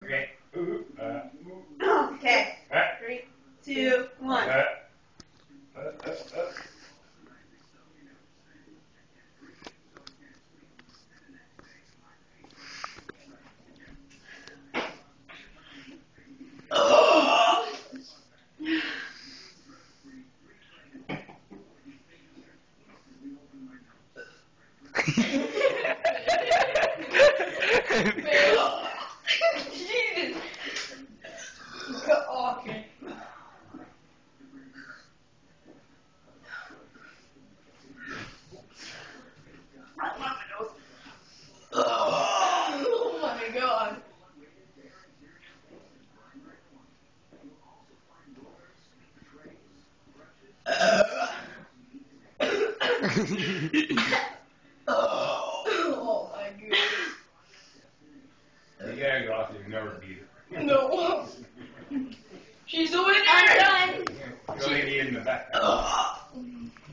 Okay. Okay. 3, 2, 1. Jesus. Okay. Oh my god. Oh my goodness. You gotta go off your never beat her. No. She's the winner. I'm done. You only need in the back.